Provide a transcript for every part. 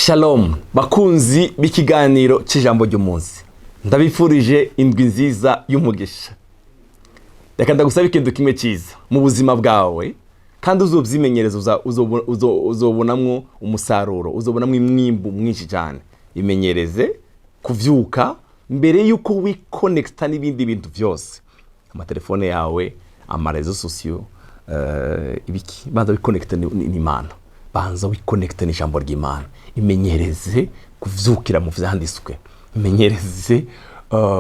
Shalom bakunzi b'ikiganiro cy'ijambo ry'umunsi, ndabifurije indwi nziza y'umugisha. Reka ndagusaba ikintu kimwe cyiza mu buzima bwawe, kandi uzobyimenyereza, uzobonamwo umusaruro, uzobonamwo imwimbu mwinshi cyane. Imenyereze kuvyuka mbere yuko wikonekta n'ibindi bintu byose, amatelefone yawe, amarezo sosiyo, ibiki banza wikonekta n'Imana, banza wikonekta n'ijambo ry'Imana. Imenyereze kuvyukira mu vyanditswe, imenyereze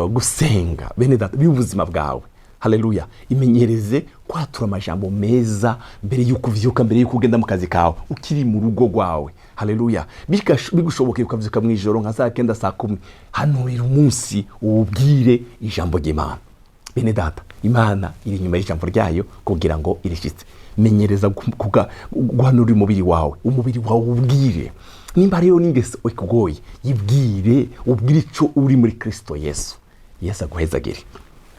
gusenga bene data by'ubuzima bwawe. Haleluya. Imenyereze kwatura amajambo meza mbere yuko uvyuka, mbere yuko ugenda mu kazi kawe, ukiri mu rugo rwawe. Haleluya. Bigushobokeye ukavyuka mu ijoro nka saa 9 saa 10, hano iri umunsi ubwire ijambo ry'Imana. Bene data, Imana iri nyuma y'ijambo ryayo kugira ngo irishitse. Menyereza guhanura umubiri wawe ubwire. Nimba rero n'ingeso ikugoye, yibwire, ubwire ico uri muri Kristo Yesu. Yesu aguhezagire.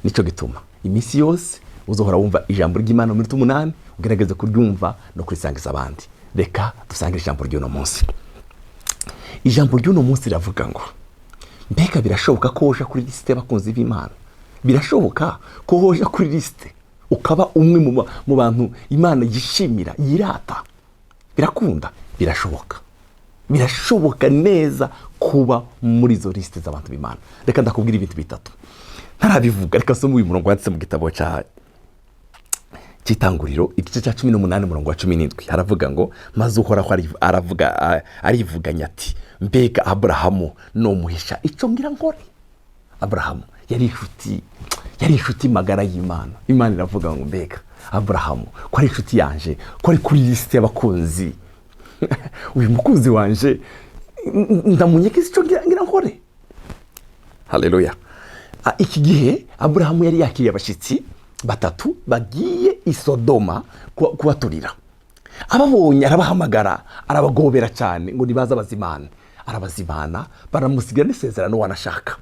Nico gituma iminsi yose uzohora wumva ijambo ry'Imana muri 8, ugerageze kuryumva no kurisangiza abandi. Reka dusangire ijambo ry'uno munsi. Ijambo ry'uno munsi riravuga ngo, mbega birashoboka ko hoja kuri liste y'abakunzi b'Imana? Birashoboka ko hoja kuri liste ukaba umwe mu bantu Imana yishimira, yirata? Birakunda? Birashoboka neza kuba muri zo liste z'abantu b'Imana. Reka ndakubwira ibintu bitatu ntarabivuga. Reka somo uyu murongo wanditse mu gitabo cy'Itanguriro igice cya 18 umurongo wa 17, haravuga ngo, maze Uhoraho arivuganya ati, mbega Aburahamu no muhisha icyo ngira nkore? Aburahamu yari inshuti magara y'Imana. Imana iravuga ngo, mbega Aburahamu ko ari inshuti yanje, ko ari kuri liste y'abakunzi. Uyu mukunzi wanje ndamunyeka icyo ngira nkore. Haleluya. Iki gihe Aburahamu yari yakiriye abashitsi batatu bagiye i Sodoma kubaturira. Ababonye arabahamagara, arabagobera cyane ngo nibaza abazimana. Arabazimana, baramusigira n'isezerano wanashaka.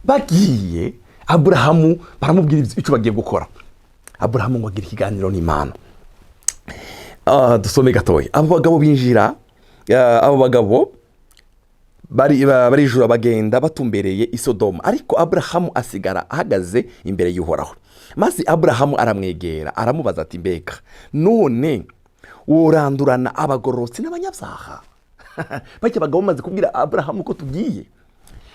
Bagiye Aburahamu baramubwira icyo bagiye gukora. Aburahamu ngo agira ikiganiro n'Imana. Dusome gatoya. Abo bagabo binjira, abo bagabo barijura bagenda batumbereye i Sodoma, ariko Aburahamu asigara ahagaze imbere y'Uhoraho. Maze Aburahamu aramwegera aramubaza ati, mbega none urandurana abagororotsi n'abanyabyaha? Bake bagabo bamaze kubwira Aburahamu ko tugiye.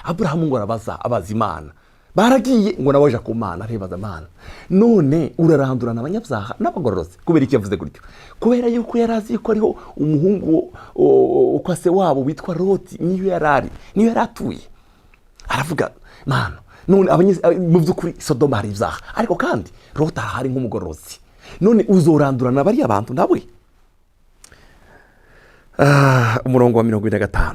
Aburahamu ngo abaza Imana. Baragiye ngo nabaje ku Mana, arebaza Imana, none urarandurana abanyabyaha n'abagororotsi? Kubera iki yavuze gutyo? Kubera yuko yarazi ko ariho umuhungu kwa se wabo witwa Loti, niyo yaratuye. Aravuga, Mana, none mu by'ukuri Sodoma hari ibyaha, ariko kandi Loti hari nk'umugororotsi. None uzorandurana bari abantu nawe? Umurongo wa 25,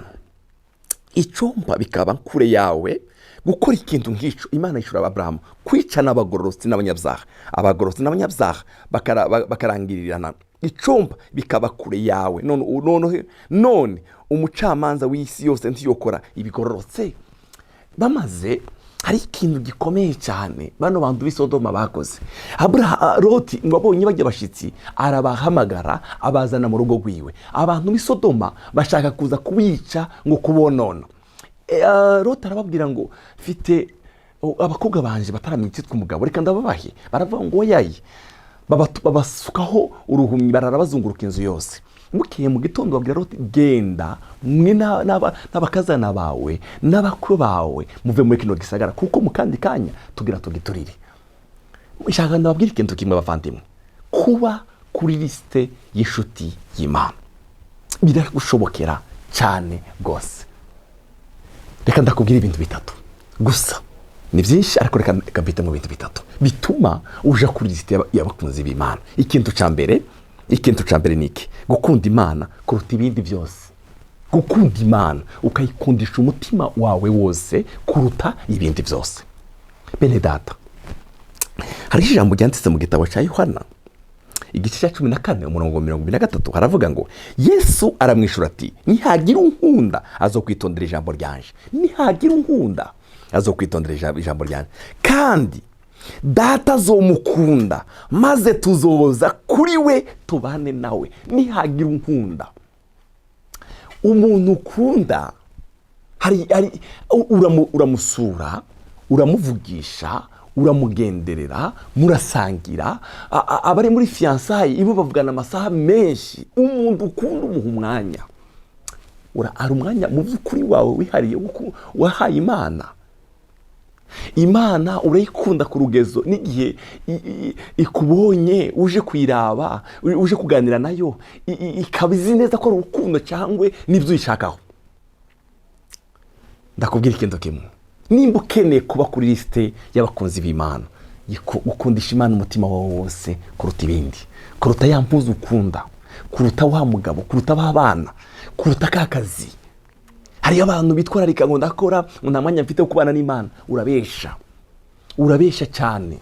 icomba bikaba kure yawe gukora ikintu nk'icyo. Imana yishura Aburahamu kwicana abagororotsi n'abanyabyaha. Abagororotsi n'abanyabyaha bakarangirirana. Icomba bikaba kure yawe. None umucamanza w'isi yose ntiyokora ibigororotse? Bamaze, hari ikintu gikomeye cyane bano bantu b'i Sodoma bakoze. Loti ngo abonye bajya bashitsi, arabahamagara abazana mu rugo rwiwe. Abantu b'i Sodoma bashaka kuza kubica ngo kubonona. Loti arababwira ngo, mfite abakobwa banje bataramwitwa umugabo, reka ndababahe. Baravuga ngo yayi, babasukaho uruhumyi, bararabazunguruka inzu yose. Bukeye mu gitondo babwira Loti, genda mwe n'abakazana bawe n'abakuru bawe muve muri kino gisagara, kuko mu kandi kanya tugira tugiturire. Nshaka ndababwira ikintu kimwe bavandimwe, kuba kuri liste y'ishuti y'Imana biragushobokera cyane rwose. Reka ndakubwira ibintu bitatu gusa, ni byinshi ariko reka mbite mu bintu bitatu bituma uja kuri liste y'abakunzi b'Imana. Ikintu cya mbere ni iki? Gukunda Imana kuruta ibindi byose. Gukunda Imana ukayikundisha umutima wawe wose kuruta ibindi byose. Bene data, hari ijambo ryanditse mu gitabo cya Yohana igice cya 14 umurongo wa 23, haravuga ngo, Yesu aramwishura ati, nihagira unkunda azokwitondera ijambo ryanje. Nihagira unkunda azokwitondera ijambo ryanje, kandi Data azomukunda maze tuzoza kuri we tubane nawe. Nihagira unkunda, umuntu ukunda uramusura, uramuvugisha, uramugenderera, murasangira, abari muri fiyansaye ibo bavugana amasaha menshi. Umuntu ukunda umuha umwanya, ari umwanya mu by'ukuri wawe wihariye wahaye Imana urayikunda ku rugezo n'igihe ikubonye uje kuyiraba, uje kuganira nayo, ikaba izi neza ko ari urukundo cyangwa n'ibyo uyishakaho. Ndakubwira ikintu kimwe, nimba ukeneye kuba kuri lisite y'abakunzi b'Imana, ukundisha Imana umutima wawe wose kuruta ibindi, kuruta ya mpuzu ukunda, kuruta wa mugabo, kuruta ba bana, kuruta ka kazi. Hariyo abantu bitwararika ngo ndakora nta mwanya mfite wo kubana n'Imana. Urabesha cyane.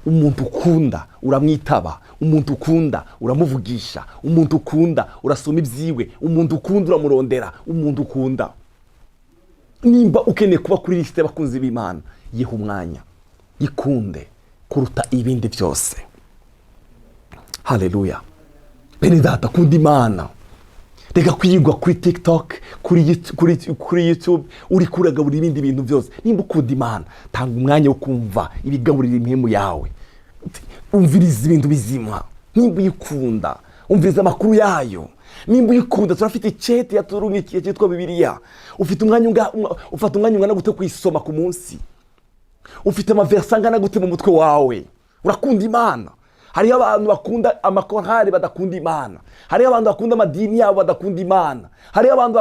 Umuntu ukunda uramwitaba, umuntu ukunda uramuvugisha, umuntu ukunda urasoma ibyiwe, umuntu ukunda uramurondera, umuntu ukunda. Nimba ukeneye kuba kuri lisite y'abakunzi b'Imana, yiha umwanya, yikunde kuruta ibindi byose. Haleluya. Bene data, kunda Imana. Reka kwigwa kuri TikTok, kuri YouTube, uri kuragaburira ibindi bintu byose. Nimba ukunda Imana, tanga umwanya wo kumva ibigaburira impemu yawe. Umviriza ibintu bizima. Nimba uyikunda, umviriza amakuru yayo. Nimba uyikunda, turafite icyete yaturungikiye cyitwa Bibiliya. Ufite umwanya ungana gute kuyisoma ku munsi? Ufite amaverse angana gute mu mutwe wawe? Urakunda Imana. Hariyo abantu bakunda amakorali badakunda Imana. Hariyo abantu bakunda amadini yabo badakunda Imana. Hariyo abantu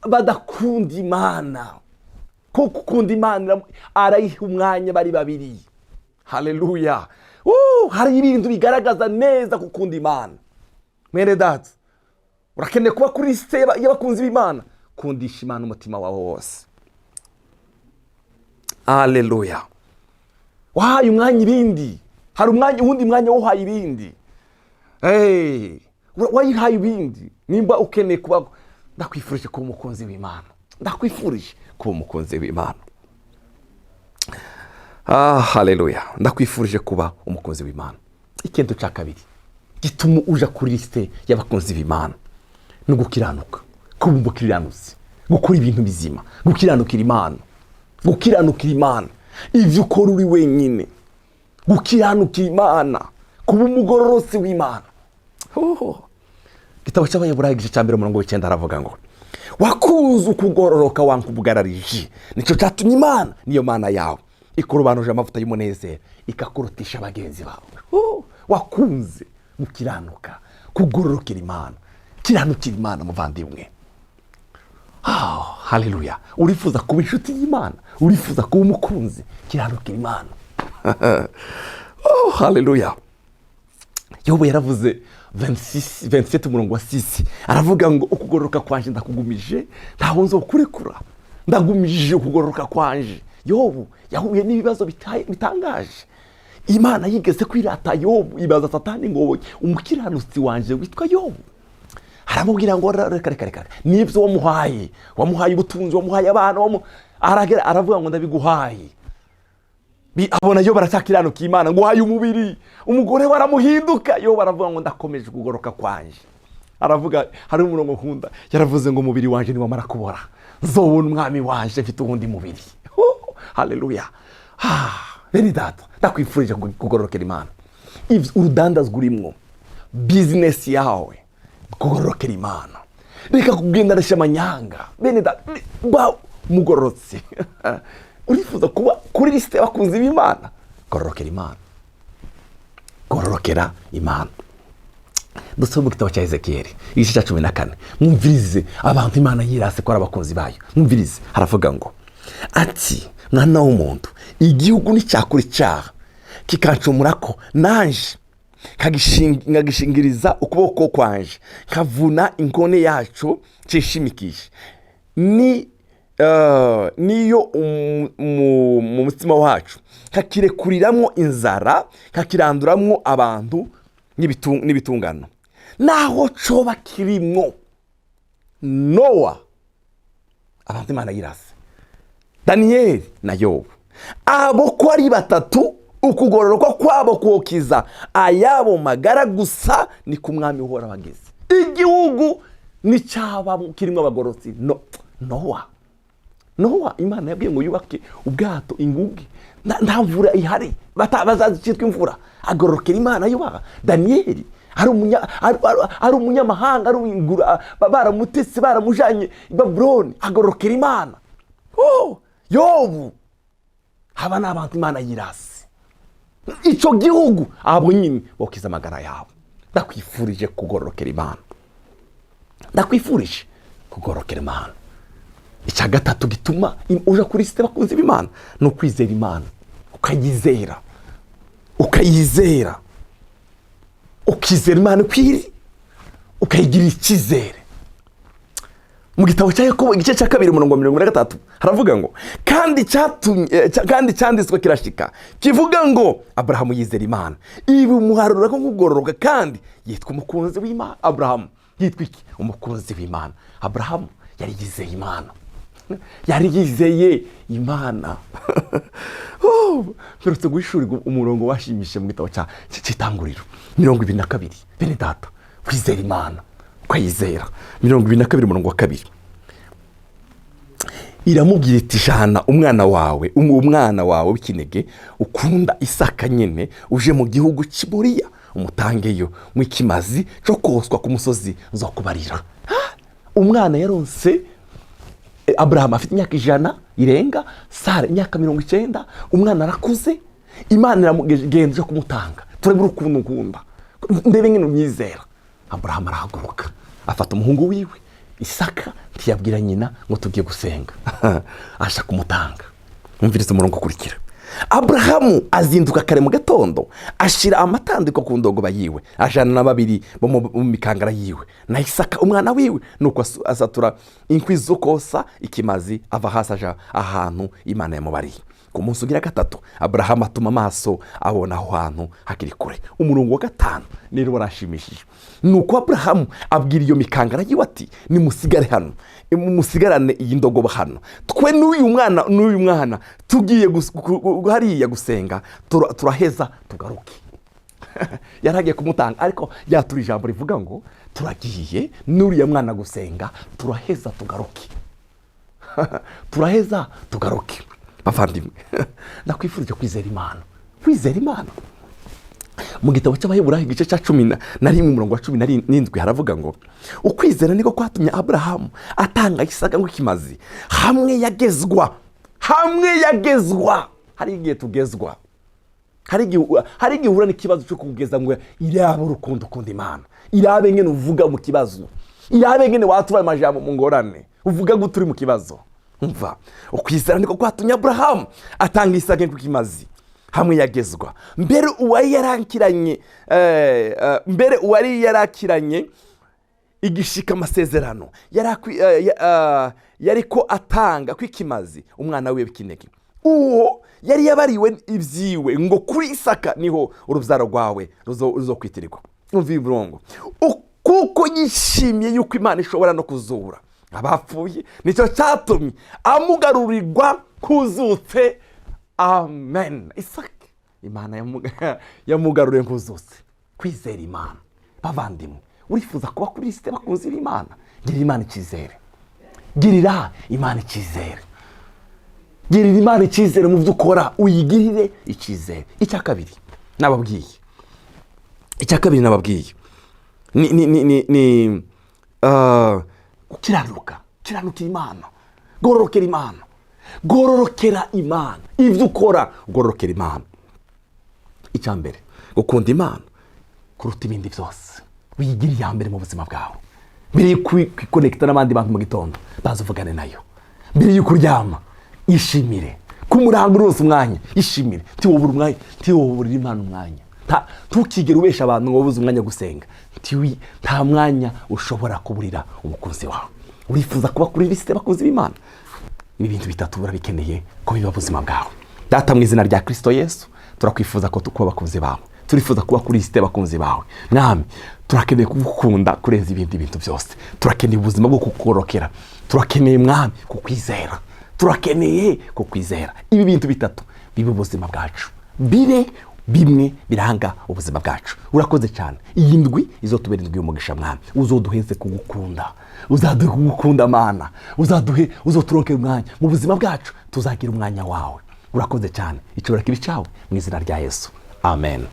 badakunda Imana. Kuko ukunda Imana arayiha umwanya bari babiri. Haleluya. Hari ibintu bigaragaza neza gukunda Imana. Mwene data, urakeneye kuba kuri lisite y'abakunzi b'Imana, kundisha Imana umutima wawe wose. Haleluya. Wahaye umwanya ibindi, hari uwundi mwanya wahaye ibindi. Wayihaye ibindi. Nimba ukeneye kuba, ndakwifurije kuba umukunzi w'Imana. Ndakwifurije kuba umukunzi w'Imana. Haleluya. Ndakwifurije kuba umukunzi w'Imana. Ikintu cya kabiri gituma uja kuri lisite y'abakunzi b'Imana no gukiranuka, kuba umukiranutsi, gukora ibintu bizima, gukiranukira Imana, ibyo ukora uri wenyine, gukiranukira Imana, kuba umugororotsi w'Imana. Igitabo cy'Abaheburayo igice cya 1:9 aravuga ngo wakunze ukugororoka wankubugararije, nicyo cyatumye Imana niyo Mana yawe ikurobanuje amavuta y'umunezero ikakurutisha bagenzi bawe. Wakunze gukiranuka, kugororokera Imana, kiranukira Imana muvandimwe. Haleluya. Urifuza kuba inshuti y'Imana, urifuza kuba umukunzi, kiranukira Imana. Haleluya. Yobu yaravuze 27:6 aravuga ngo ukugororoka kwanje ndakugumije, ntaho nzokurekura, ndagumije ukugororoka kwanje. Yobu yahuye n'ibibazo bitangaje. Imana yigeze kwirata Yobu, ibaza Satani ngo umukiranutsi wanje witwa Yobu. Aramubwira ngo reka nibyo wamuhaye ubutunzi, wamuhaye abana, aravuga ngo ndabiguhaye. Abona Yobu aracyakiranuka Imana, ngo uhaye umubiri, umugore waramuhinduka. Yobu aravuga ngo ndakomeje kugoroka kwanje. Aravuga, hari umurongo nkunda yaravuze ngo umubiri wanje niwamara kubora, nzobona umwami wanje mfite ubundi mubiri. Haleluya. Bene data, ndakwifurije kugororokera Imana. Urudandazwa urimo, business yawe, kugororokera Imana. Reka kugendanisha amanyanga. Bene data, mugororotse. Urifuza kuba kuri lisite y'abakunzi b'Imana, gororokera Imana. Dusome mu gitabo cya Ezekiyeli igice cya 14. Mwumvirize abantu Imana yirase ko ari abakunzi bayo. Mwumvirize, haravuga ngo ati mwana w'umuntu, igihugu nicyakora icyaha kikancumurako, nanje nkagishingiriza ukuboko kwanje, nkavuna inkone yacu cishimikishe, niyo mu mutima wacu kakirekuriramo inzara, kakiranduramwo abantu n'ibitungano, naho coba kirimwo Nowa, abantu Imana yirase, Daniyeli na Yobu, abo ko ari batatu, ukugororoka kwabo kokiza ayabo magara gusa, ni ku mwami uhora bageze. Igihugu n'icyaba kirimo abagororotsi. Nowa Imana yabwiye ngo yubake ubwato inguge, nta mvura ihari, bazazicitwa imvura, agororokera Imana yubaha. Daniyeli ari umunyamahanga, baramutese, baramujanye i Babuloni, agororokera Imana. Yobu, aba ni abantu Imana yirasi. Icyo gihugu abo nyine bokiza amagara yabo. Ndakwifurije kugororokera Imana, ndakwifurije kugororokera Imana. Icya gatatu gituma uja kuri site bakunzi b'Imana ni ukwizera Imana, ukayizera Imana ukwiri, ukayigira icyizere. Mu gitabo cya Yakobo igice cya 2:23 haravuga ngo kandi cyanditswe kirashika kivuga ngo Abrahamu yizera Imana ibi umuharura ko kugororoka, kandi yitwa umukunzi w'Imana. Abrahamu yitwa iki? Umukunzi w'Imana. Abrahamu yari yizeye Imana, yari yizeye Imana. Mperutse guhishurirwa umurongo washimishe mu gitabo cy'Itanguriro 22. Bene data, kwizera Imana ukayizera. 22:2 iramubwira iti jana umwana wawe w'ikinege ukunda Isaka nyene, uje mu gihugu cy'Imoriya, umutangeyo mu ikimazi cyo koswa ku musozi nzokubarira. Umwana yaronse Abrahamu afite imyaka 100 irenga, Sara imyaka 90, umwana arakuze, Imana iramugenza kumutanga. Turabura ukuntu nkunda, ndebe ngene myizera. Abrahamu arahaguruka afata umuhungu wiwe Isaka, ntiyabwira nyina ngo tugiye gusenga, asha kumutanga. Umvirize umurongo ukurikira. Abrahamu azinduka kare mu gatondo, ashira amatandiko ku ndogoba yiwe, ajana na 2 bo mu mikangara yiwe na Isaka umwana wiwe, nuko asatura inkwi zo kosa ikimazi, ava hasi aja ahantu Imana yamubariye. Ku munsi ugira 3 Abrahamu atuma amaso abona aho hantu hakiri kure. Umurongo wa 5 nero warashimishije. Nuko Abrahamu abwira iyo mikangara yiwe ati, nimusigare hano, musigarane iyi ndogoba hano, twe n'uyu mwana tugiye hariya gusenga, turaheza tugaruke. Yaragiye kumutanga, ariko yatura ijambo rivuga ngo turagiye n'uriya mwana gusenga, turaheza tugaruke. Turaheza tugaruke. Bavandimwe, ndakwifurije kwizera Imana. Mu gitabo cy'Abaheburayo igice cya 11:17 haravuga ngo ukwizera niko kwatumye Abrahamu atanga Isaka ngo kimazi, hamwe yagezwa. Hari igihe tugezwa, hari igihe uhura n'ikibazo cyo kugeza ngo irabe urukundo ukunda Imana, irabe ngene uvuga mu kibazo, irabe ngene watuba amajambo mu ngorane, uvuga ngo turi mu kibazo. Umva, ukwizera niko kwatumye Abrahamu atanga Isaka ngo kimazi, hamwe yagezwa. Mbere uwari yarakiranye igishika amasezerano, yariko atanga kwikimazi umwana we w'ikinege. Uwo yari yabariwe ibyiwe ngo kuri Isaka niho urubyaro rwawe ruzokwitirirwa. Umva ibrongo, kuko yishimiye yuko Imana ishobora no kuzura abapfuye, nicyo cyatumye amugarurirwa kuzutse. Amen. Isaka Imana yamugaruriye nkuzutse. Kwizera Imana. Bavandimwe, urifuza kuba kuri site bakunzi b'Imana, girira Imana icyizere. Girira Imana icyizere mu byo ukora, uyigirire icyizere. Icya kabiri nababwiye ni kiranukira Imana, gororokera Imana ibyo ukora, gororokera Imana. Icya mbere, gukunda Imana kuruta ibindi byose. Wigire iya mbere mu buzima bwawe. Mbere yo kwikonekita n'abandi bantu mu gitondo, bazuvugane nayo. Mbere yo kuryama, ishimire. Kumurango rose umwanya, ishimire. Tiwobura umwanya, tiwoburira Imana umwanya. Ntukigere ubesha abantu ngo buze umwanya gusenga. Nta mwanya ushobora kuburira umukunzi wawe. Urifuza kuba kuri lisite bakunzi b'Imana? Ibi bintu bitatu burabikeneye ko biba buzima bwawe. Data, mu izina rya Kristo Yesu, turakwifuza ko tukuba bakunzi bawe. Turifuza kuba kuri lisite bakunzi bawe. Mwami, turakeneye kugukunda kureza ibindi bintu byose. Turakeneye ubuzima bwo kukorokera. Turakeneye Mwami kukwizera. Turakeneye kukwizera. Ibi bintu bitatu bibe ubuzima bwacu. Bibe bimwe biranga ubuzima bwacu. Urakoze cyane. Iyi ndwi izotubera indwi y'umugisha mwami, uzoduheze kugukunda, uzaduhe kugukunda Mana, uzoturonkera umwanya mu buzima bwacu, tuzagira umwanya wawe. Urakoze cyane. Icyubahiro kibi cyawe mu izina rya Yesu, amen.